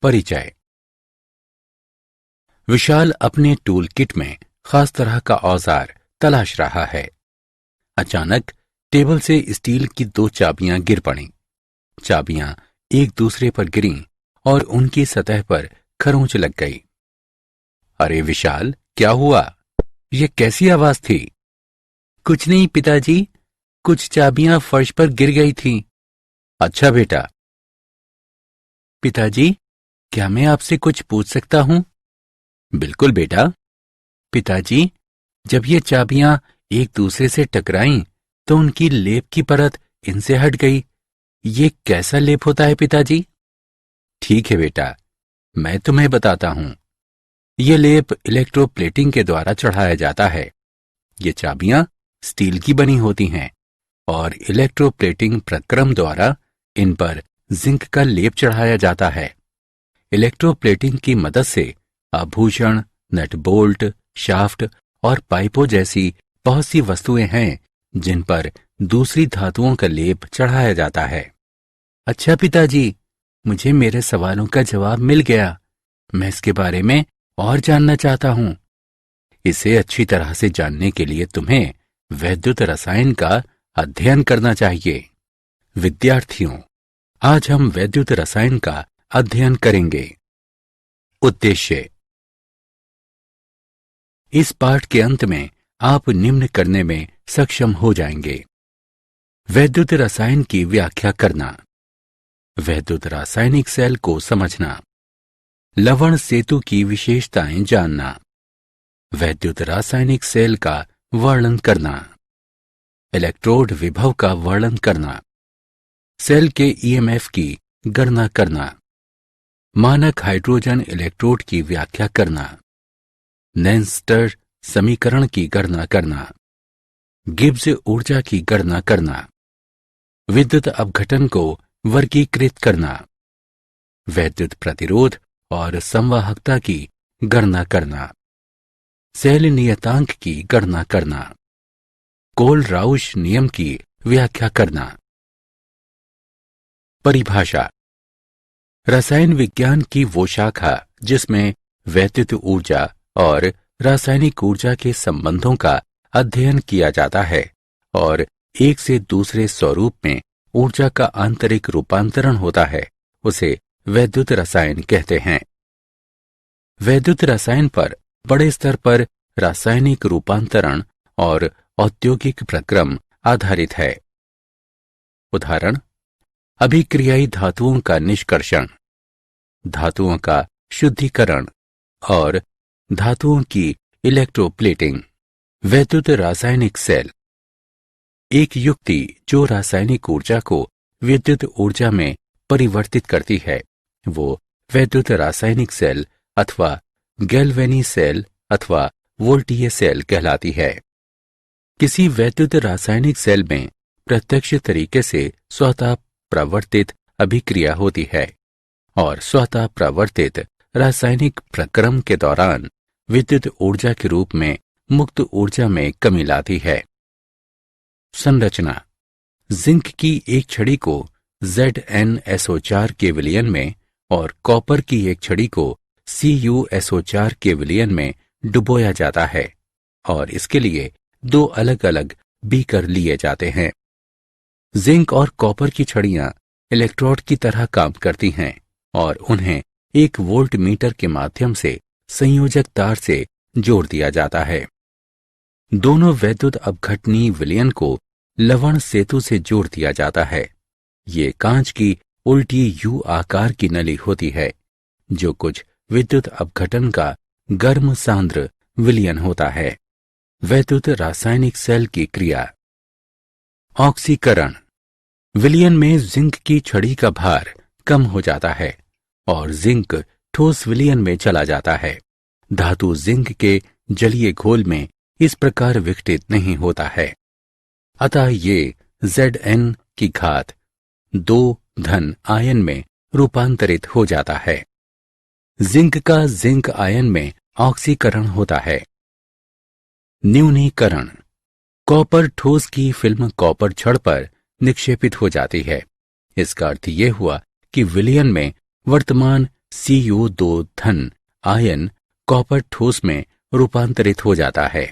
परिचय। विशाल अपने tool kit में खास तरह का औजार तलाश रहा है। अचानक टेबल से स्टील की 2 चाबियां गिर पड़ीं। चाबियां एक दूसरे पर गिरीं और उनकी सतह पर खरोंच लग गई। अरे विशाल, क्या हुआ? ये कैसी आवाज थी? कुछ नहीं पिताजी, कुछ चाबियां फर्श पर गिर गई थीं। अच्छा बेटा। पिताजी, क्या मैं आपसे कुछ पूछ सकता हूं? बिल्कुल बेटा। पिताजी, जब ये चाबियां एक दूसरे से टकराईं तो उनकी लेप की परत इनसे हट गई। ये कैसा लेप होता है पिताजी? ठीक है बेटा, मैं तुम्हें बताता हूं। ये लेप इलेक्ट्रोप्लेटिंग के द्वारा चढ़ाया जाता है। ये चाबियां स्टील की बनी होती हैं और इलेक्ट्रोप्लेटिंग प्रक्रम द्वारा इन पर जिंक का लेप चढ़ाया जाता है। इलेक्ट्रोप्लेटिंग की मदद से आभूषण, नट बोल्ट, शाफ्ट और पाइपों जैसी बहुत सी वस्तुएं हैं जिन पर दूसरी धातुओं का लेप चढ़ाया जाता है। अच्छा पिताजी, मुझे मेरे सवालों का जवाब मिल गया। मैं इसके बारे में और जानना चाहता हूं। इसे अच्छी तरह से जानने के लिए तुम्हें वैद्युत रसायन का अध्ययन करना चाहिए। विद्यार्थियों, आज हम वैद्युत रसायन का अध्ययन करेंगे। उद्देश्य। इस पाठ के अंत में आप निम्न करने में सक्षम हो जाएंगे। वैद्युत रसायन की व्याख्या करना, वैद्युत रासायनिक सेल को समझना, लवण सेतु की विशेषताएं जानना, वैद्युत रासायनिक सेल का वर्णन करना, इलेक्ट्रोड विभव का वर्णन करना, सेल के ईएमएफ की गणना करना, मानक हाइड्रोजन इलेक्ट्रोड की व्याख्या करना, नेंस्टर समीकरण की गणना करना, गिब्स ऊर्जा की गणना करना, विद्युत अपघटन को वर्गीकृत करना, वैद्युत प्रतिरोध और संवाहकता की गणना करना, सेल नियतांक की गणना करना, कोल-राउश नियम की व्याख्या करना। परिभाषा। रसायन विज्ञान की वो शाखा जिसमें वैद्युत ऊर्जा और रासायनिक ऊर्जा के संबंधों का अध्ययन किया जाता है और एक से दूसरे स्वरूप में ऊर्जा का आंतरिक रूपांतरण होता है, उसे वैद्युत रसायन कहते हैं। वैद्युत रसायन पर बड़े स्तर पर रासायनिक रूपांतरण और औद्योगिक प्रक्रम आधारित है। उदाहरण: अभिक्रियाई धातुओं का निष्कर्षण, धातुओं का शुद्धिकरण और धातुओं की इलेक्ट्रोप्लेटिंग। वैद्युत रासायनिक सेल एक युक्ति जो रासायनिक ऊर्जा को विद्युत ऊर्जा में परिवर्तित करती है, वो वैद्युत रासायनिक सेल अथवा गैल्वेनी सेल अथवा वोल्टीय सेल कहलाती है। किसी वैद्युत रासायनिक सेल में प्रत्यक्ष तरीके से स्वतः प्रवर्तित अभिक्रिया होती है और स्वतः प्रवर्तित रासायनिक प्रक्रम के दौरान विद्युत ऊर्जा के रूप में मुक्त ऊर्जा में कमी लाती है। संरचना। जिंक की एक छड़ी को ZnSO4 के विलयन में और कॉपर की एक छड़ी को CuSO4 के विलयन में डुबोया जाता है और इसके लिए 2 अलग अलग बीकर लिए जाते हैं। जिंक और कॉपर की छड़ियां इलेक्ट्रोड की तरह काम करती हैं और उन्हें एक वोल्ट मीटर के माध्यम से संयोजक तार से जोड़ दिया जाता है। दोनों वैद्युत अपघटनीय विलयन को लवण सेतु से जोड़ दिया जाता है। ये कांच की उल्टी यू आकार की नली होती है जो कुछ विद्युत अपघटन का गर्म सांद्र विलयन होता है। वैद्युत रासायनिक सेल की क्रिया। ऑक्सीकरण। विलयन में जिंक की छड़ी का भार कम हो जाता है और जिंक ठोस विलयन में चला जाता है। धातु जिंक के जलीय घोल में इस प्रकार विघटित नहीं होता है, अतः ये Zn की घात 2 धन आयन में रूपांतरित हो जाता है। जिंक का जिंक आयन में ऑक्सीकरण होता है। न्यूनीकरण। कॉपर ठोस की फिल्म कॉपर छड़ पर निक्षेपित हो जाती है। इसका अर्थ यह हुआ कि विलयन में वर्तमान Cu2 धन आयन कॉपर ठोस में रूपांतरित हो जाता है।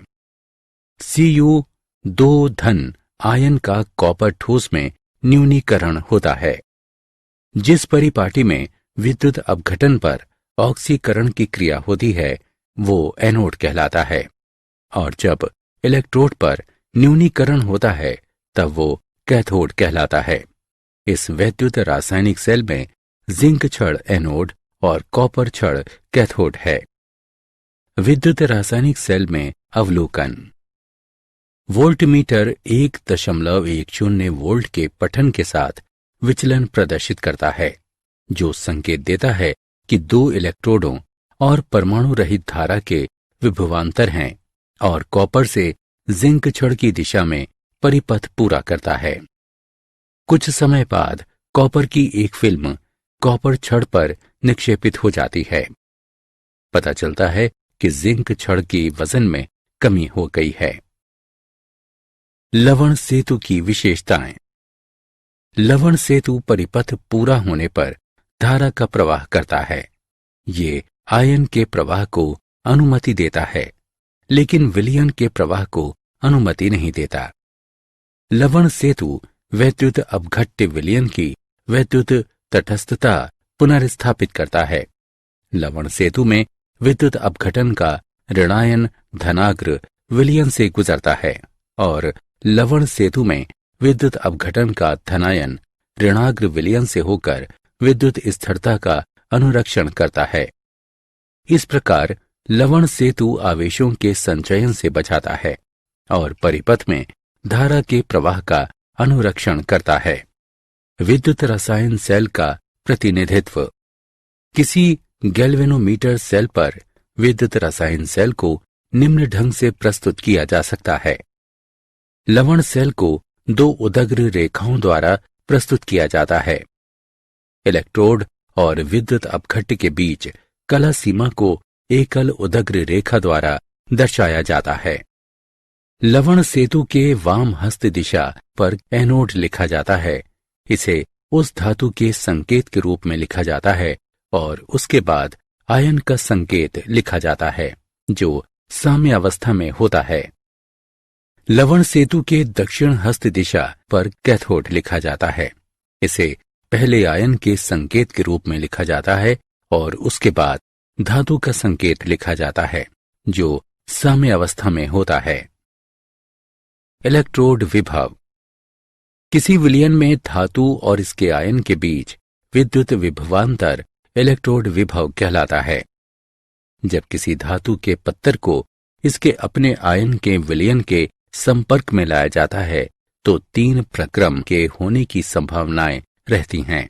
Cu2 धन आयन का कॉपर ठोस में न्यूनीकरण होता है। जिस परिपाटी में विद्युत अपघटन पर ऑक्सीकरण की क्रिया होती है वो एनोड कहलाता है, और जब इलेक्ट्रोड पर न्यूनीकरण होता है तब वो कैथोड कहलाता है। इस वैद्युत रासायनिक सेल में जिंक छड़ एनोड और कॉपर छड़ कैथोड है। विद्युत रासायनिक सेल में अवलोकन। वोल्टमीटर 1.10 वोल्ट के पठन के साथ विचलन प्रदर्शित करता है, जो संकेत देता है कि दो इलेक्ट्रोडों और परमाणु रहित धारा के विभवांतर हैं और कॉपर से जिंक छड़ की दिशा में परिपथ पूरा करता है। कुछ समय बाद कॉपर की एक फिल्म कॉपर छड़ पर निक्षेपित हो जाती है। पता चलता है कि जिंक छड़ की वजन में कमी हो गई है। लवण सेतु की विशेषताएं। लवण सेतु परिपथ पूरा होने पर धारा का प्रवाह करता है। ये आयन के प्रवाह को अनुमति देता है, लेकिन विलयन के प्रवाह को अनुमति नहीं देता। लवण सेतु वैद्युत अपघट्य विलयन की वैद्युत तटस्थता पुनर्स्थापित करता है। लवण सेतु में विद्युत अपघटन का ऋणायन धनाग्र विलयन से गुजरता है और लवण सेतु में विद्युत अपघटन का धनायन ऋणाग्र विलयन से होकर विद्युत स्थिरता का अनुरक्षण करता है। इस प्रकार लवण सेतु आवेशों के संचयन से बचाता है और परिपथ में धारा के प्रवाह का अनुरक्षण करता है। विद्युत रसायन सेल का प्रतिनिधित्व। किसी गैल्वेनोमीटर सेल पर विद्युत रसायन सेल को निम्न ढंग से प्रस्तुत किया जा सकता है। लवण सेल को दो उदग्र रेखाओं द्वारा प्रस्तुत किया जाता है। इलेक्ट्रोड और विद्युत अपघट्य के बीच कला सीमा को एकल उदग्र रेखा द्वारा दर्शाया जाता है। लवण सेतु के वाम हस्त दिशा पर एनोड लिखा जाता है। इसे उस धातु के संकेत के रूप में लिखा जाता है और उसके बाद आयन का संकेत लिखा जाता है, जो साम्यावस्था में होता है। लवण सेतु के दक्षिण हस्त दिशा पर कैथोड लिखा जाता है। इसे पहले आयन के संकेत के रूप में लिखा जाता है और उसके बाद धातु का संकेत लिखा जाता है, जो साम्यावस्था में होता है। इलेक्ट्रोड विभव। किसी विलयन में धातु और इसके आयन के बीच विद्युत विभवांतर इलेक्ट्रोड विभव कहलाता है। जब किसी धातु के पत्थर को इसके अपने आयन के विलयन के संपर्क में लाया जाता है तो 3 प्रक्रम के होने की संभावनाएं रहती हैं।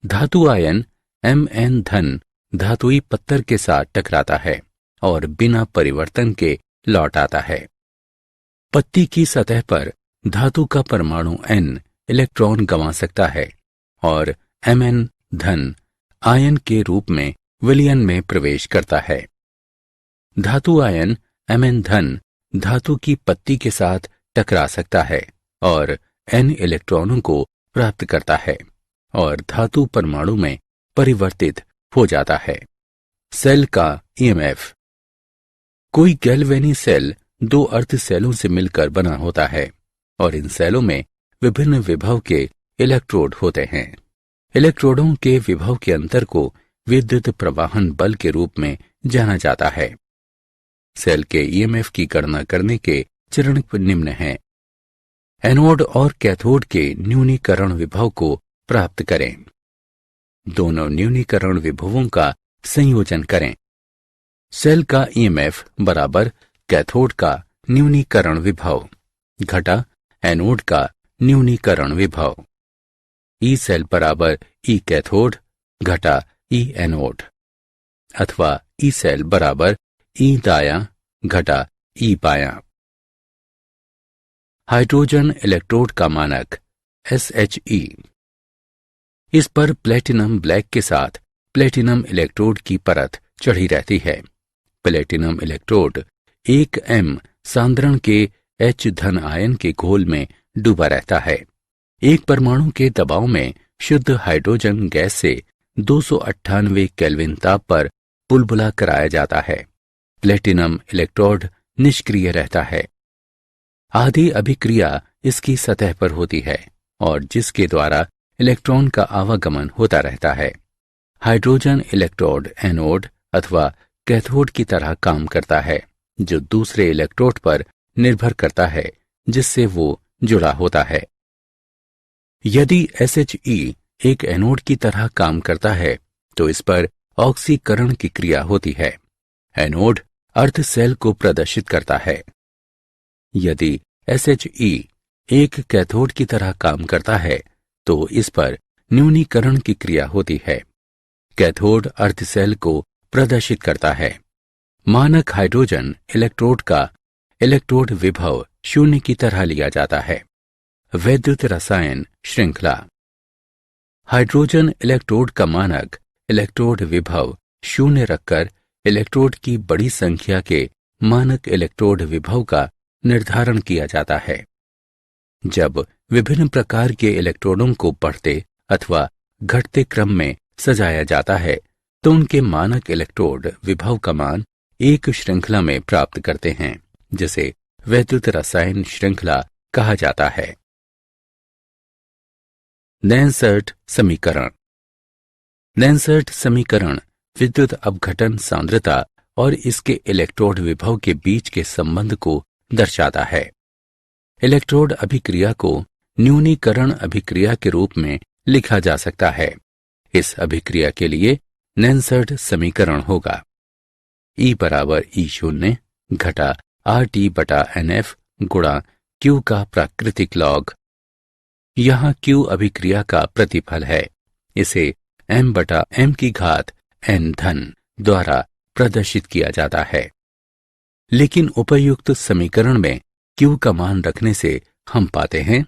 धातु आयन Mn धन धातुई पत्थर के साथ टकराता है और बिना परिवर्तन के लौट आता है। पत्ती की सतह पर धातु का परमाणु N इलेक्ट्रॉन गंवा सकता है और Mn धन आयन के रूप में विलयन में प्रवेश करता है। धातु आयन Mn धन धातु की पत्ती के साथ टकरा सकता है और N इलेक्ट्रॉनों को प्राप्त करता है और धातु परमाणु में परिवर्तित हो जाता है। सेल का EMF। कोई गैल्वेनी सेल 2 अर्ध सेलों से मिलकर बना होता है और इन सेलों में विभिन्न विभव के इलेक्ट्रोड होते हैं। इलेक्ट्रोडों के विभव के अंतर को विद्युत प्रवाहन बल के रूप में जाना जाता है। सेल के EMF की गणना करने के चरण निम्न हैं। एनोड और कैथोड के न्यूनीकरण विभव को प्राप्त करें। दोनों न्यूनीकरण विभवों का संयोजन करें। सेल का EMF बराबर कैथोड का न्यूनीकरण विभव घटा एनोड का न्यूनीकरण विभव। ई सेल बराबर ई कैथोड घटा ई एनोड, अथवा ई सेल बराबर ई दायां घटा ई बायां। हाइड्रोजन इलेक्ट्रोड का मानक SHE। इस पर प्लेटिनम ब्लैक के साथ प्लेटिनम इलेक्ट्रोड की परत चढ़ी रहती है। प्लेटिनम इलेक्ट्रोड 1m सांद्रण के H धन आयन के घोल में डूबा रहता है। एक परमाणु के दबाव में शुद्ध हाइड्रोजन गैस से 298 केल्विन ताप पर बुलबुला कराया जाता है। प्लेटिनम इलेक्ट्रोड निष्क्रिय रहता है। आधी अभिक्रिया इसकी सतह पर होती है और जिसके द्वारा इलेक्ट्रॉन का आवागमन होता रहता है। हाइड्रोजन इलेक्ट्रोड एनोड अथवा कैथोड की तरह काम करता है, जो दूसरे इलेक्ट्रोड पर निर्भर करता है जिससे वो जुड़ा होता है। यदि SHE एक एनोड की तरह काम करता है तो इस पर ऑक्सीकरण की क्रिया होती है। एनोड अर्ध सेल को प्रदर्शित करता है। यदि SHE एक कैथोड की तरह काम करता है तो इस पर न्यूनीकरण की क्रिया होती है। कैथोड अर्ध सेल को प्रदर्शित करता है। मानक हाइड्रोजन इलेक्ट्रोड का इलेक्ट्रोड विभव 0 की तरह लिया जाता है। वैद्युत रसायन श्रृंखला। हाइड्रोजन इलेक्ट्रोड का मानक इलेक्ट्रोड विभव 0 रखकर इलेक्ट्रोड की बड़ी संख्या के मानक इलेक्ट्रोड विभव का निर्धारण किया जाता है। जब विभिन्न प्रकार के इलेक्ट्रोडों को बढ़ते अथवा घटते क्रम में सजाया जाता है तो उनके मानक इलेक्ट्रोड विभव का मान एक श्रृंखला में प्राप्त करते हैं, जिसे वैद्युत रसायन श्रृंखला कहा जाता है। नैनसर्ट समीकरण। नैनसर्ट समीकरण विद्युत अपघटन सांद्रता और इसके इलेक्ट्रोड विभव के बीच के संबंध को दर्शाता है। इलेक्ट्रोड अभिक्रिया को न्यूनीकरण अभिक्रिया के रूप में लिखा जा सकता है। इस अभिक्रिया के लिए नैनसर्ट समीकरण होगा E बराबर E0 घटा RT बटा NF गुणा Q का प्राकृतिक लॉग। यहाँ Q अभिक्रिया का प्रतिफल है। इसे m बटा m की घात n धन द्वारा प्रदर्शित किया जाता है। लेकिन उपयुक्त समीकरण में Q का मान रखने से हम पाते हैं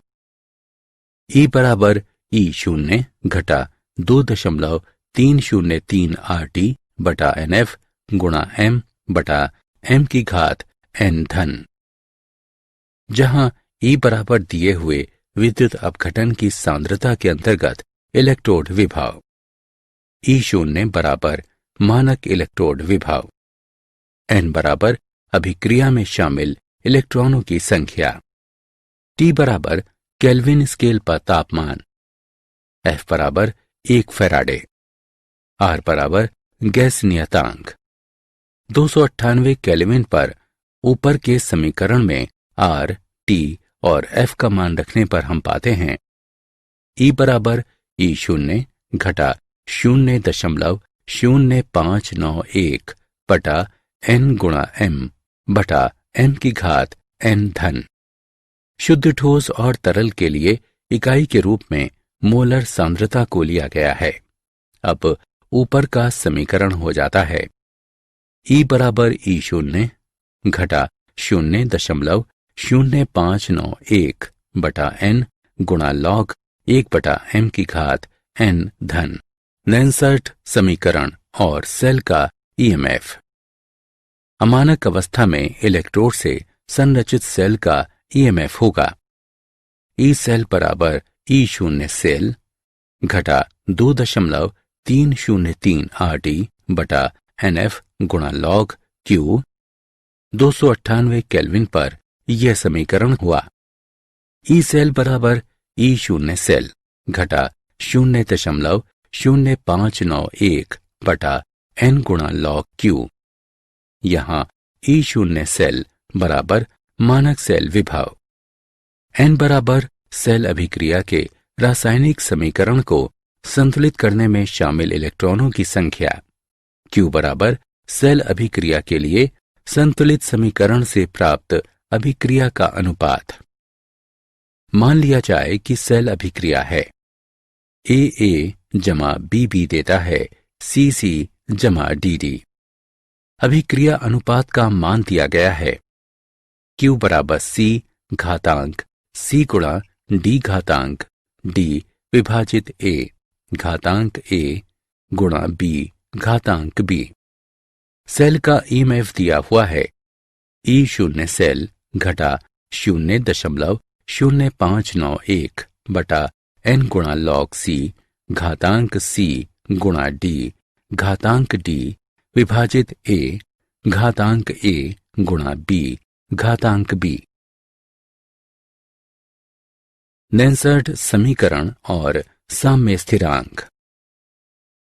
E बराबर E0 घटा 2.303 RT बटा NF गुणा m बटा m की घात n धन, जहां E बराबर दिए हुए विद्युत अपघटन की सांद्रता के अंतर्गत इलेक्ट्रोड विभव, E0 बराबर मानक इलेक्ट्रोड विभव, n बराबर अभिक्रिया में शामिल इलेक्ट्रॉनों की संख्या, T बराबर केल्विन स्केल पर तापमान, F बराबर 1 फैराडे, R बराबर गैस नियतांक। 298 केल्विन पर ऊपर के समीकरण में R, T और F का मान रखने पर हम पाते हैं E बराबर E0 घटा 0.0591 बटा n गुणा m बटा m की घात n धन। शुद्ध ठोस और तरल के लिए इकाई के रूप में मोलर सांद्रता को लिया गया है। अब ऊपर का समीकरण हो जाता है E बराबर E0 घटा 0.0591 बटा n गुणा लॉग 1 बटा m की घात n धन। नैनसर्ट समीकरण और सेल का EMF। अमानक अवस्था में इलेक्ट्रोड से संरचित सेल का EMF होगा E सेल बराबर E0 सेल घटा 2.303 RT बटा NF गुणा लॉग Q। 298 केल्विन पर यह समीकरण हुआ E सेल बराबर E0 सेल घटा 0.0591 बटा n गुणा लॉग Q। यहाँ E0 सेल बराबर मानक सेल विभव, n बराबर सेल अभिक्रिया के रासायनिक समीकरण को संतुलित करने में शामिल इलेक्ट्रॉनों की संख्या, Q बराबर सेल अभिक्रिया के लिए संतुलित समीकरण से प्राप्त अभिक्रिया का अनुपात। मान लिया जाए कि सेल अभिक्रिया है AA जमा BB देता है CC जमा DD। अभिक्रिया अनुपात का मान दिया गया है Q बराबर C घातांक C गुणा D घातांक D विभाजित A घातांक A गुणा B घातांक B। सेल का EMF दिया हुआ है E0 सेल घटा 0.0591 बटा n गुणा लॉग C घातांक C गुणा डी घातांक डी विभाजित ए घातांक ए गुणा बी घातांक बी। नेंसर्ड समीकरण और साम्य स्थिरांक।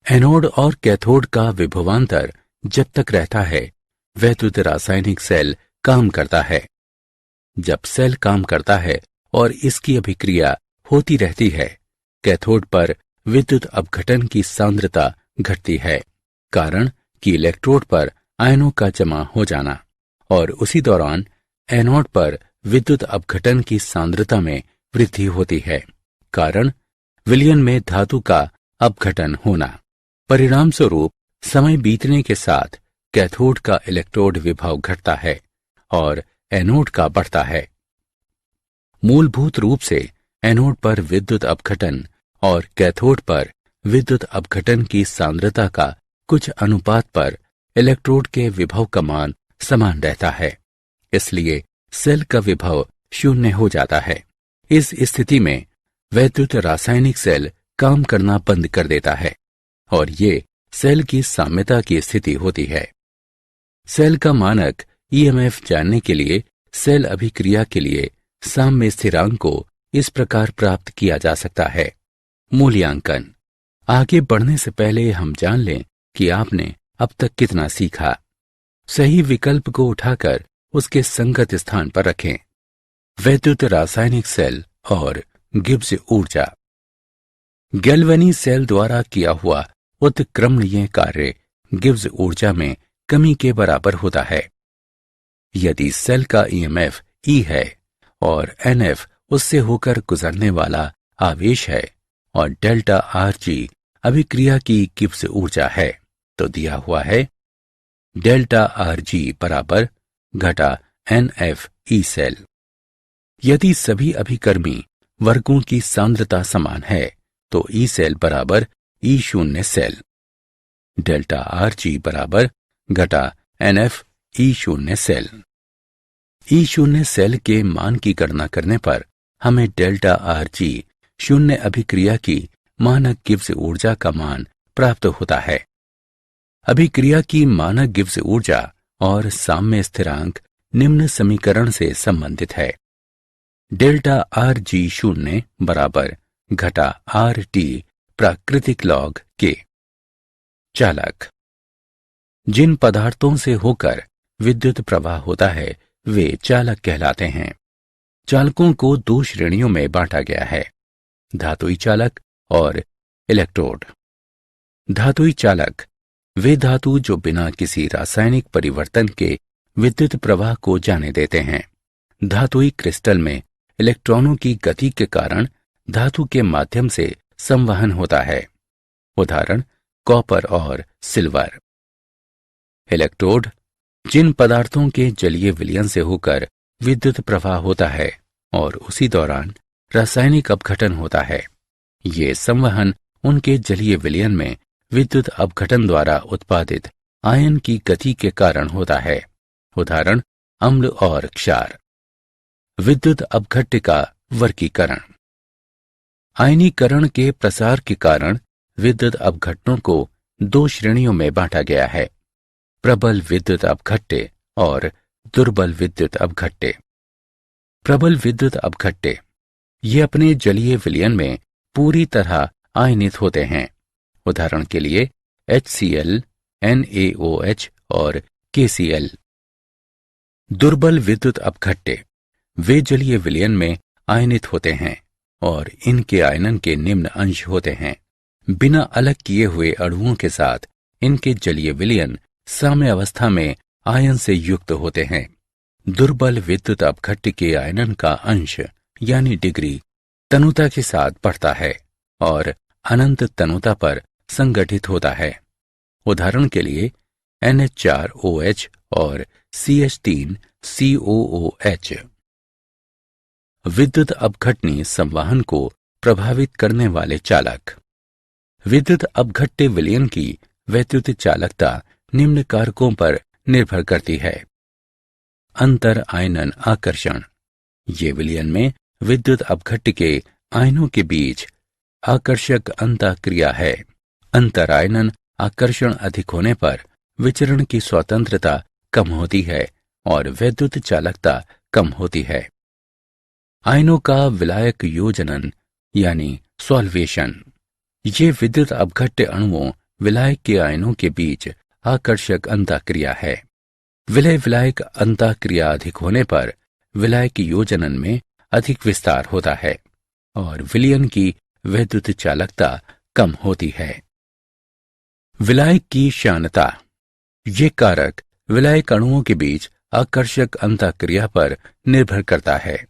एनोड और कैथोड का विभवांतर जब तक रहता है वैद्युत रासायनिक सेल काम करता है। जब सेल काम करता है और इसकी अभिक्रिया होती रहती है, कैथोड पर विद्युत अपघटन की सांद्रता घटती है, कारण कि इलेक्ट्रोड पर आयनों का जमा हो जाना, और उसी दौरान एनोड पर विद्युत अपघटन की सांद्रता में वृद्धि होती है, कारण विलयन में धातु का अपघटन होना। परिणाम स्वरूप समय बीतने के साथ कैथोड का इलेक्ट्रोड विभव घटता है और एनोड का बढ़ता है। मूलभूत रूप से एनोड पर विद्युत अपघटन और कैथोड पर विद्युत अपघटन की सांद्रता का कुछ अनुपात पर इलेक्ट्रोड के विभव का मान समान रहता है, इसलिए सेल का विभव शून्य हो जाता है। इस स्थिति में वैद्युत रासायनिक सेल काम करना बंद कर देता है और ये सेल की साम्यता की स्थिति होती है। सेल का मानक ईएमएफ जानने के लिए सेल अभिक्रिया के लिए साम्य स्थिरांक को इस प्रकार प्राप्त किया जा सकता है। मूल्यांकन। आगे बढ़ने से पहले हम जान लें कि आपने अब तक कितना सीखा। सही विकल्प को उठाकर उसके संगत स्थान पर रखें। वैद्युत रासायनिक सेल और गिब्स ऊर्जा। गैल्वेनी सेल द्वारा किया हुआ उत्क्रमणीय कार्य गिब्स ऊर्जा में कमी के बराबर होता है। यदि सेल का ईएमएफ ई है और एनएफ उससे होकर गुजरने वाला आवेश है और डेल्टा आर जी अभिक्रिया की गिब्स ऊर्जा है, तो दिया हुआ है डेल्टा आर जी बराबर घटा एनएफ ई सेल। यदि सभी अभिकर्मी वर्गों की सांद्रता समान है तो ई सेल बराबर ई शून्य सेल। डेल्टा आर जी बराबर घटा एनएफ ई शून्य सेल। ई शून्य सेल के मान की गणना करने पर हमें डेल्टा आर जी शून्य अभिक्रिया की मानक गिब्स ऊर्जा का मान प्राप्त होता है। अभिक्रिया की मानक गिब्स ऊर्जा और साम्य स्थिरांक निम्न समीकरण से संबंधित है। डेल्टा आर जी शून्य बराबर घटा आर टी प्राकृतिक लॉग के। चालक। जिन पदार्थों से होकर विद्युत प्रवाह होता है वे चालक कहलाते हैं। चालकों को दो श्रेणियों में बांटा गया है, धातुई चालक और इलेक्ट्रोड। धातुई चालक वे धातु जो बिना किसी रासायनिक परिवर्तन के विद्युत प्रवाह को जाने देते हैं। धातुई क्रिस्टल में इलेक्ट्रॉनों की गति के कारण धातु के माध्यम से संवहन होता है, उदाहरण कॉपर और सिल्वर। इलेक्ट्रोड जिन पदार्थों के जलीय विलयन से होकर विद्युत प्रवाह होता है और उसी दौरान रासायनिक अपघटन होता है, ये संवहन उनके जलीय विलयन में विद्युत अपघटन द्वारा उत्पादित आयन की गति के कारण होता है, उदाहरण अम्ल और क्षार। विद्युत अपघट्य का वर्गीकरण। आयनीकरण के प्रसार के कारण विद्युत अपघटनों को दो श्रेणियों में बांटा गया है, प्रबल विद्युत अपघट्य और दुर्बल विद्युत अपघट्य। प्रबल विद्युत अपघट्य ये अपने जलीय विलयन में पूरी तरह आयनित होते हैं, उदाहरण के लिए HCl, NaOH और KCl। दुर्बल विद्युत अपघट्य वे जलीय विलयन में आयनित होते हैं और इनके आयनन के निम्न अंश होते हैं। बिना अलग किए हुए अणुओं के साथ इनके जलीय विलयन साम्य अवस्था में आयन से युक्त होते हैं। दुर्बल विद्युत अपघट्य के आयनन का अंश यानी डिग्री तनुता के साथ बढ़ता है और अनंत तनुता पर संगठित होता है। उदाहरण के लिए NH4OH और CH3COOH। विद्युत अपघटनी संवहन को प्रभावित करने वाले चालक। विद्युत अपघट्य विलयन की वैद्युत चालकता निम्न कारकों पर निर्भर करती है। अंतर आयनन आकर्षण, ये विलयन में विद्युत अपघट्य के आयनों के बीच आकर्षक अंतःक्रिया है। अंतरायनन आकर्षण अधिक होने पर विचरण की स्वतंत्रता कम होती है और वैद्युत चालकता कम होती है। आयनों का विलायक योजनन यानी सॉल्वेशन। ये विद्युत अपघट्य अणुओं विलायक के आयनों के बीच आकर्षक अंतःक्रिया है। विलय विलायक अंतःक्रिया अधिक होने पर विलायक योजनन में अधिक विस्तार होता है और विलयन की वैद्युत चालकता कम होती है। विलायक की श्यानता। ये कारक विलायक अणुओं के बीच आकर्षक अंतःक्रिया पर निर्भर करता है।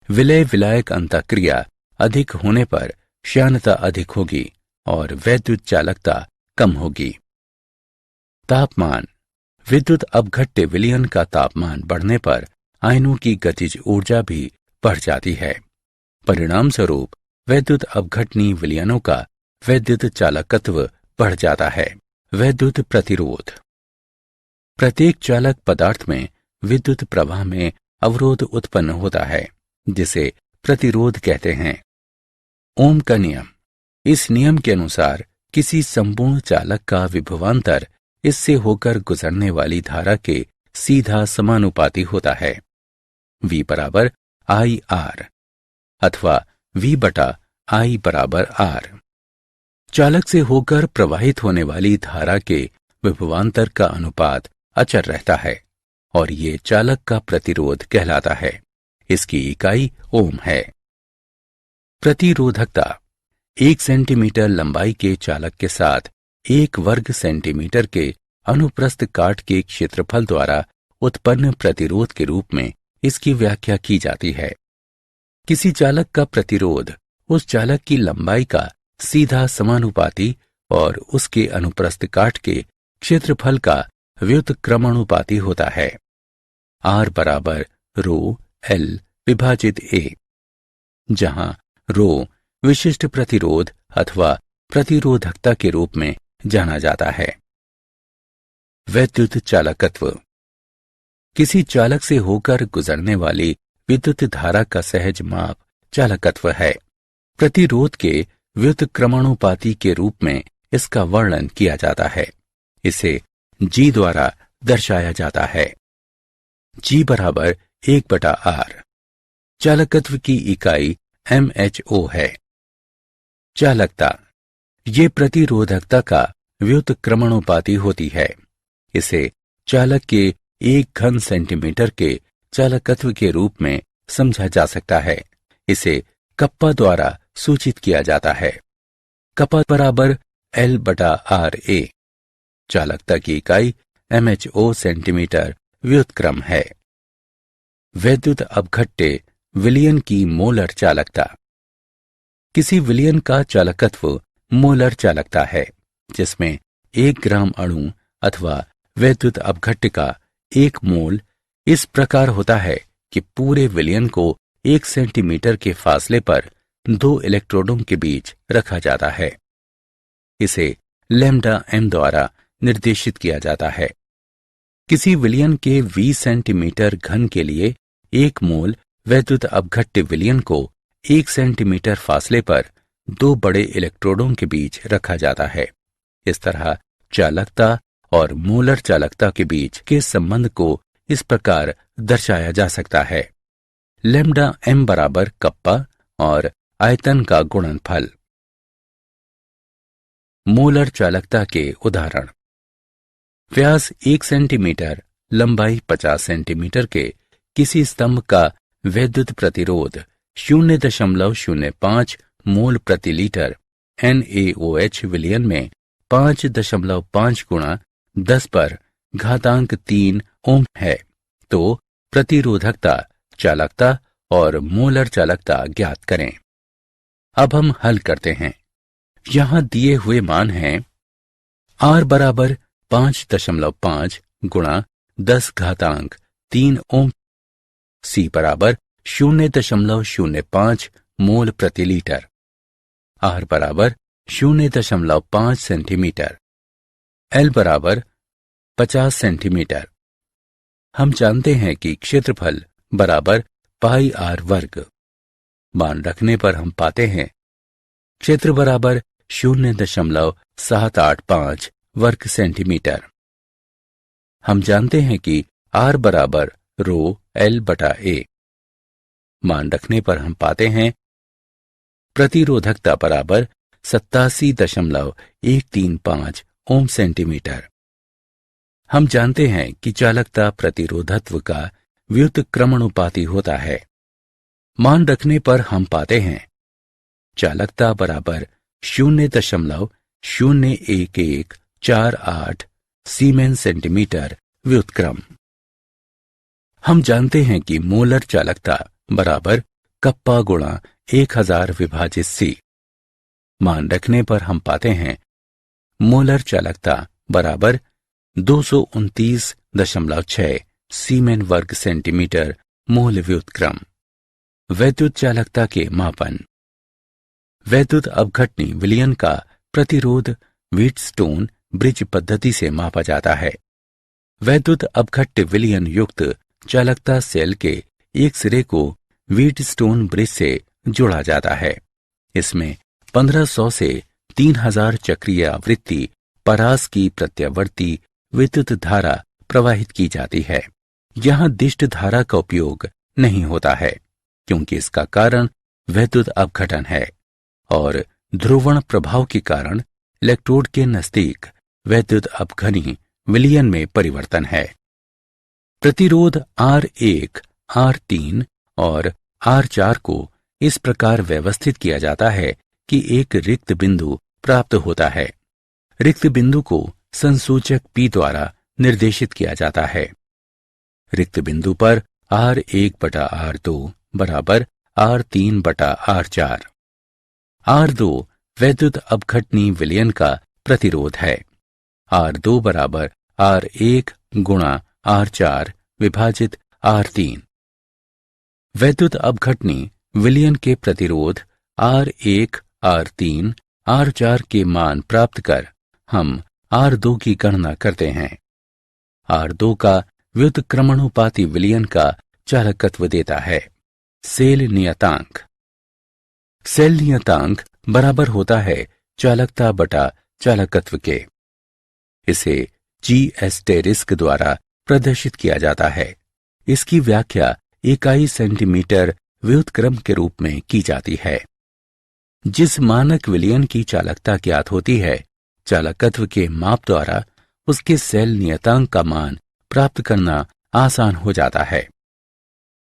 विलय विलायक अंतःक्रिया अधिक होने पर श्यानता अधिक होगी और वैद्युत चालकता कम होगी। तापमान। विद्युत अपघट्य विलयन का तापमान बढ़ने पर आयनों की गतिज ऊर्जा भी बढ़ जाती है। परिणाम स्वरूप वैद्युत अपघटनीय विलयनों का वैद्युत चालकत्व बढ़ जाता है। वैद्युत प्रतिरोध। प्रत्येक चालक पदार्थ में विद्युत प्रवाह में अवरोध उत्पन्न होता है जिसे प्रतिरोध कहते हैं। ओम का नियम। इस नियम के अनुसार किसी संपूर्ण चालक का विभवांतर इससे होकर गुजरने वाली धारा के सीधा समानुपाती होता है। V बराबर I R अथवा V बटा I बराबर R। चालक से होकर प्रवाहित होने वाली धारा के विभवांतर का अनुपात अचर रहता है और ये चालक का प्रतिरोध कहलाता है। इसकी इकाई ओम है। प्रतिरोधकता। 1 सेंटीमीटर लंबाई के चालक के साथ 1 वर्ग सेंटीमीटर के अनुप्रस्थ काट के क्षेत्रफल द्वारा उत्पन्न प्रतिरोध के रूप में इसकी व्याख्या की जाती है। किसी चालक का प्रतिरोध उस चालक की लंबाई का सीधा समानुपाती और उसके अनुप्रस्थ काट के क्षेत्रफल का व्युत्क्रमानुपाती होता है। R बराबर रो L विभाजित A, जहां रो विशिष्ट प्रतिरोध अथवा प्रतिरोधकता के रूप में जाना जाता है। वैद्युत चालकत्व। किसी चालक से होकर गुजरने वाली विद्युत धारा का सहज माप चालकत्व है। प्रतिरोध के व्युत्क्रमानुपाती के रूप में इसका वर्णन किया जाता है। इसे G द्वारा दर्शाया जाता है। G बराबर 1/R। चालकत्व की इकाई mho है। चालकता। ये प्रतिरोधकता का व्युत्क्रमानुपाती होती है। इसे चालक के 1 घन सेंटीमीटर के चालकत्व के रूप में समझा जा सकता है। इसे कप्पा द्वारा सूचित किया जाता है। कप्पा बराबर L/RA। चालकता की इकाई mho सेंटीमीटर व्युत्क्रम है। वैद्युत अपघट्य विलयन की मोलर चालकता। किसी विलयन का चालकत्व मोलर चालकता है जिसमें 1 ग्राम अणु अथवा वैद्युत अपघट्य का 1 मोल इस प्रकार होता है कि पूरे विलयन को 1 सेंटीमीटर के फासले पर 2 इलेक्ट्रोडों के बीच रखा जाता है। इसे लैम्डा m द्वारा निर्देशित किया जाता है। किसी विलयन के 20 सेंटीमीटर घन के लिए 1 मोल वैद्युत अपघट्य विलयन को 1 सेंटीमीटर फासले पर 2 बड़े इलेक्ट्रोडों के बीच रखा जाता है। इस तरह चालकता और मोलर चालकता के बीच के संबंध को इस प्रकार दर्शाया जा सकता है। लैम्डा m बराबर कप्पा और आयतन का गुणनफल। मोलर चालकता के उदाहरण। व्यास 1 सेंटीमीटर, लंबाई 50 सेंटीमीटर के किसी स्तंभ का वैद्युत प्रतिरोध 0.05 मोल प्रति लीटर NaOH विलयन में 5.5 गुणा 10⁻³ ओम है, तो प्रतिरोधकता, चालकता और मोलर चालकता ज्ञात करें। अब हम हल करते हैं। यहां दिए हुए मान हैं R बराबर 5.5 गुणा 10⁻³ ओम, C बराबर 0.05 मोल प्रति लीटर, R बराबर 0.5 सेंटीमीटर, L बराबर 50 सेंटीमीटर। हम जानते हैं कि क्षेत्रफल बराबर पाई R वर्ग। मान रखने पर हम पाते हैं क्षेत्र बराबर 0.785 वर्ग सेंटीमीटर। हम जानते हैं कि R बराबर रो L बटा A। मान रखने पर हम पाते हैं प्रतिरोधकता बराबर 87.135 ओम सेंटीमीटर। हम जानते हैं कि चालकता प्रतिरोधत्व का व्युत्क्रमणुपाती होता है। मान रखने पर हम पाते हैं चालकता बराबर 0.01148 सीमेन सेंटीमीटर व्युत्क्रम। हम जानते हैं कि मोलर चालकता बराबर कप्पा गुणा 1000 विभाजित C। मान रखने पर हम पाते हैं मोलर चालकता बराबर 229.6 सीमेन वर्ग सेंटीमीटर मोल व्युत्क्रम। वैद्युत चालकता के मापन। वैद्युत अपघटनी विलयन का प्रतिरोध व्हीटस्टोन ब्रिज पद्धति से मापा जाता है। वैद्युत अपघट्य विलयन युक्त चालकता सेल के एक सिरे को व्हीटस्टोन ब्रिज से जोड़ा जाता है। इसमें 1500 से 3000 चक्रीय आवृत्ति परास की प्रत्यावर्ती विद्युत धारा प्रवाहित की जाती है। यहां दिष्ट धारा का उपयोग नहीं होता है क्योंकि इसका कारण वैद्युत अपघटन है और ध्रुवण प्रभाव के कारण इलेक्ट्रोड के नजदीक वैद्युत अपघनी विलयन में परिवर्तन है। प्रतिरोध R1, R3 और R4 को इस प्रकार व्यवस्थित किया जाता है कि एक रिक्त बिंदु प्राप्त होता है। रिक्त बिंदु को संसूचक P द्वारा निर्देशित किया जाता है। रिक्त बिंदु पर R1 बटा R2 बराबर R3 बटा R4। R2 वैद्युत अपघटनी विलयन का प्रतिरोध है। R2 बराबर R1 गुणा R4 विभाजित R3। वैद्युत अपघटनी विलयन के प्रतिरोध R1, R3, R4 के मान प्राप्त कर हम R2 की गणना करते हैं। R2 का व्युत्क्रमणुपाती विलयन का चालकत्व देता है। सेल नियतांक। सेल नियतांक बराबर होता है चालकता बटा चालकत्व के। इसे G एस्टेरिस्क द्वारा प्रदर्शित किया जाता है। इसकी व्याख्या इकाई सेंटीमीटर व्युत्क्रम के रूप में की जाती है। जिस मानक विलयन की चालकता ज्ञात होती है, चालकत्व के माप द्वारा उसके सेल नियतांक का मान प्राप्त करना आसान हो जाता है।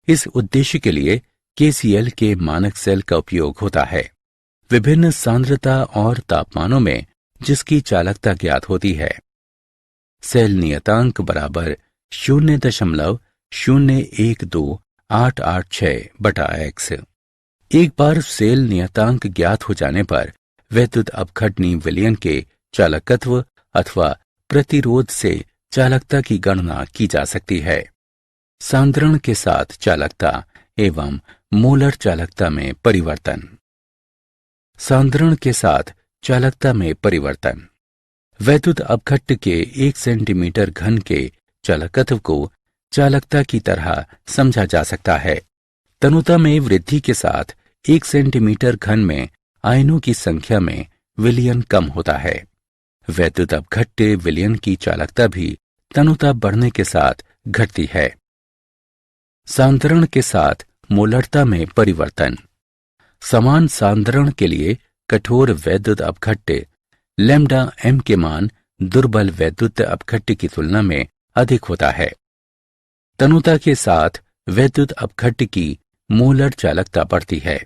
इस उद्देश्य के लिए KCl के मानक सेल का उपयोग होता है। विभिन्न सांद्रता और तापमानों में जिसकी चालकता ज्ञात होती है। सेल नियतांक बराबर 0.012886 बटा x। एक बार सेल नियतांक ज्ञात हो जाने पर वैद्युत अपघटनी विलयन के चालकत्व अथवा प्रतिरोध से चालकता की गणना की जा सकती है। सांद्रण के साथ चालकता एवं मोलर चालकता में परिवर्तन। सांद्रण के साथ चालकता में परिवर्तन। वैद्युत अपघट्य के 1 सेंटीमीटर घन के चालकत्व को चालकता की तरह समझा जा सकता है। तनुता में वृद्धि के साथ 1 सेंटीमीटर घन में आयनों की संख्या में विलयन कम होता है। वैद्युत अपघट्य विलयन की चालकता भी तनुता बढ़ने के साथ घटती है। सांद्रण के साथ मोलरता में परिवर्तन। समान सांद्रण के लिए कठोर वैद्युत अपघट्य लैम्डा m के मान दुर्बल वैद्युत अपघट्य की तुलना में अधिक होता है। तनुता के साथ वैद्युत अपघट्य की मोलर चालकता बढ़ती है।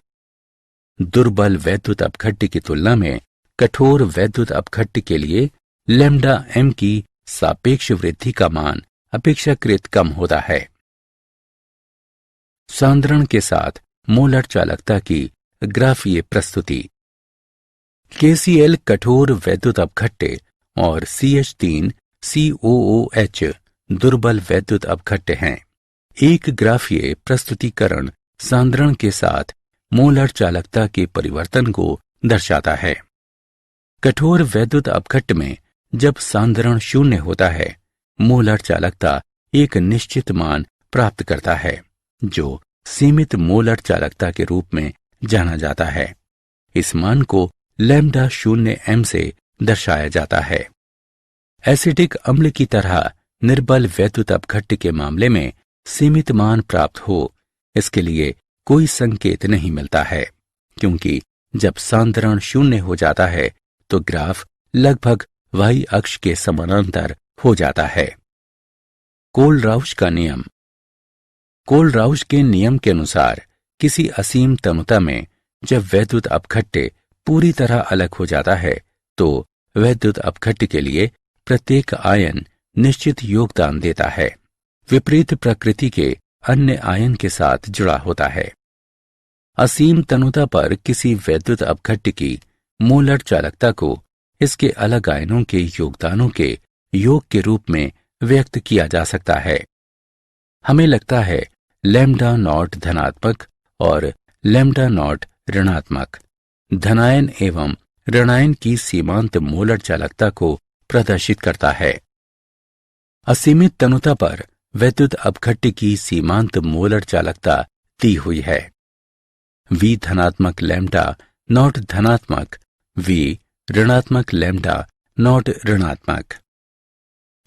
दुर्बल वैद्युत अपघट्य की तुलना में कठोर वैद्युत अपघट्य के लिए लैम्डा m की सापेक्ष वृद्धि का मान अपेक्षाकृत कम होता है। सांद्रण के साथ मोलर चालकता की ग्राफीय प्रस्तुति। KCl कठोर वैद्युत अपघट्य और CH3 COOH दुर्बल वैद्युत अपघट्य हैं। एक ग्राफीय प्रस्तुतिकरण सांद्रण के साथ मोलर चालकता के परिवर्तन को दर्शाता है। कठोर वैद्युत अपघट्य में जब सांद्रण 0 होता है, मोलर चालकता एक निश्चित मान प्राप्त करता है जो सीमित मोलर चालकता के रूप में जाना जाता है। इस मान को लैम्डा 0m से दर्शाया जाता है। एसिडिक अम्ल की तरह निर्बल वैद्युत अपघट्य के मामले में सीमित मान प्राप्त हो, इसके लिए कोई संकेत नहीं मिलता है, क्योंकि जब सांद्रण 0 हो जाता है तो ग्राफ लगभग y अक्ष के समानांतर हो जाता है। कोलराउश का नियम। कोलराउश के नियम के अनुसार किसी असीम तनुता में जब वैद्युत अपघट्य पूरी तरह अलग हो जाता है तो वैद्युत अपघट्य के लिए प्रत्येक आयन निश्चित योगदान देता है, विपरीत प्रकृति के अन्य आयन के साथ जुड़ा होता है। असीम तनुता पर किसी वैद्युत अपघट्य की मोलर चालकता को इसके अलग आयनों के योगदानों के योग के रूप में व्यक्त किया जा सकता है। हमें लगता है लैम्डा नॉट धनात्मक और लैम्डा नॉट ऋणात्मक धनायन एवं ऋणायन की सीमांत मोलर चालकता को प्रदर्शित करता है। असीमित तनुता पर वैद्युत अपघट्य की सीमांत मोलर चालकता दी हुई है। V धनात्मक लैम्डा नॉट धनात्मक, V ऋणात्मक लैम्डा नॉट ऋणात्मक।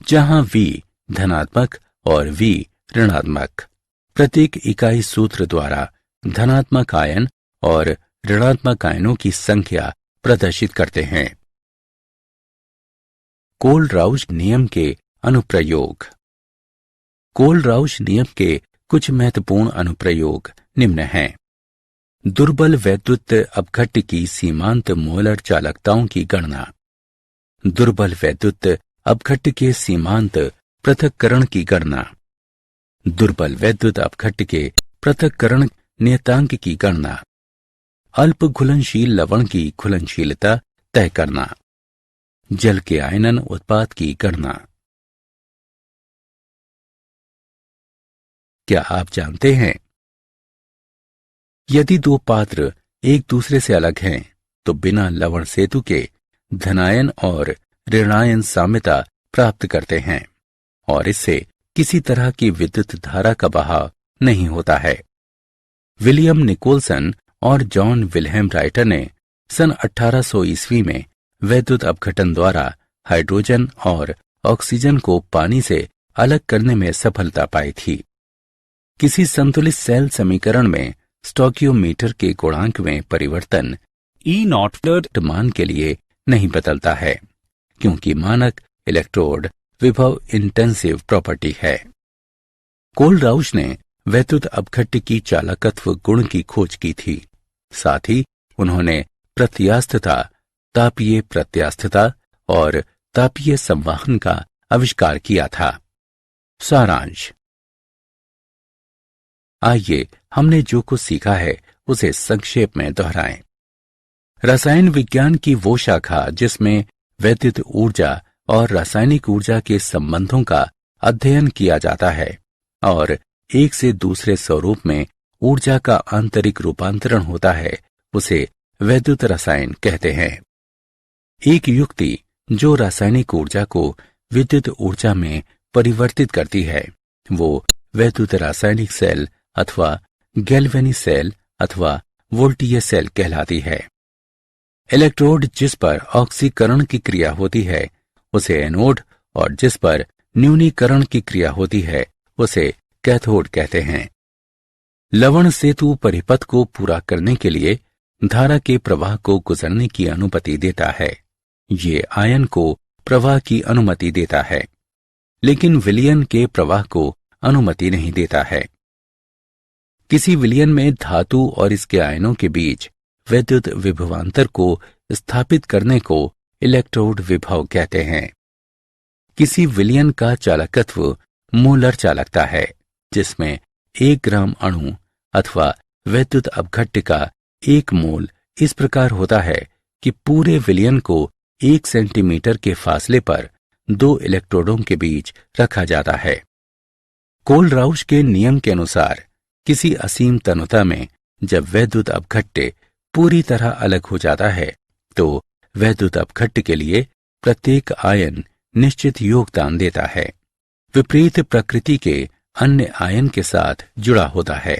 जहां V धनात्मक और V ऋणात्मक प्रत्येक इकाई सूत्र द्वारा धनात्मक आयन और ऋणात्मक आयनों की संख्या प्रदर्शित करते हैं। कोलराउश नियम के अनुप्रयोग। कोलराउश नियम के कुछ महत्वपूर्ण अनुप्रयोग निम्न हैं। दुर्बल वैद्युत अपघट्य की सीमांत मोलर चालकताओं की गणना। दुर्बल वैद्युत अपघट्य के सीमांत पृथक्करण की गणना। दुर्बल वैद्युत अपघट्य के पृथक्करण नियतांक की गणना। अल्प घुलनशील लवण की घुलनशीलता तय करना। जल के आयनन उत्पाद की गणना। क्या आप जानते हैं, यदि दो पात्र एक दूसरे से अलग हैं तो बिना लवण सेतु के धनायन और ऋणायन साम्यता प्राप्त करते हैं और इससे किसी तरह की विद्युत धारा का बहाव नहीं होता है। विलियम निकोलसन और जॉन विल्हेम राइटर ने सन 1800 ईस्वी में वैद्युत अपघटन द्वारा हाइड्रोजन और ऑक्सीजन को पानी से अलग करने में सफलता पाई थी। किसी संतुलित सेल समीकरण में स्टोकियोमीटर के गुणांक में परिवर्तन E0 मान के लिए नहीं बदलता है, क्योंकि मानक इलेक्ट्रोड विभव इंटेंसिव प्रॉपर्टी है। कोलराउश ने वैद्युत अपघट्य की चालकत्व गुण की खोज की थी। साथ ही उन्होंने प्रत्यास्थता, तापीय प्रत्यास्थता और तापीय संवाहन का आविष्कार किया था। सारांश। आइए हमने जो कुछ सीखा है उसे संक्षेप में दोहराएं। रसायन विज्ञान की वो शाखा जिसमें वैद्युत ऊर्जा और रासायनिक ऊर्जा के संबंधों का अध्ययन किया जाता है और एक से दूसरे स्वरूप में ऊर्जा का आंतरिक रूपांतरण होता है, उसे वैद्युत रसायन कहते हैं। एक युक्ति जो रासायनिक ऊर्जा को विद्युत ऊर्जा में परिवर्तित करती है वो वैद्युत रासायनिक सेल अथवा गैल्वेनी सेल अथवा वोल्टीय सेल कहलाती है। इलेक्ट्रोड जिस पर ऑक्सीकरण की क्रिया होती है उसे एनोड और जिस पर न्यूनीकरण की क्रिया होती है उसे कैथोड कहते हैं। लवण सेतु परिपथ को पूरा करने के लिए धारा के प्रवाह को गुजरने की अनुमति देता है। ये आयन को प्रवाह की अनुमति देता है, लेकिन विलयन के प्रवाह को अनुमति नहीं देता है। किसी विलयन में धातु और इसके आयनों के बीच वैद्युत विभवांतर को स्थापित करने को इलेक्ट्रोड विभव कहते हैं। किसी विलयन का चालकत्व मोलर चालकता है, जिसमें 1 ग्राम अणु अथवा वैद्युत अपघट्य का 1 मोल इस प्रकार होता है कि पूरे विलयन को 1 सेंटीमीटर के फासले पर 2 इलेक्ट्रोडों के बीच रखा जाता है। कोलराउश के नियम के अनुसार किसी असीम तनुता में जब वैद्युत अपघट्य पूरी तरह अलग हो जाता है तो वैद्युत अपघट्य के लिए प्रत्येक आयन निश्चित योगदान देता है, विपरीत प्रकृति के अन्य आयन के साथ जुड़ा होता है।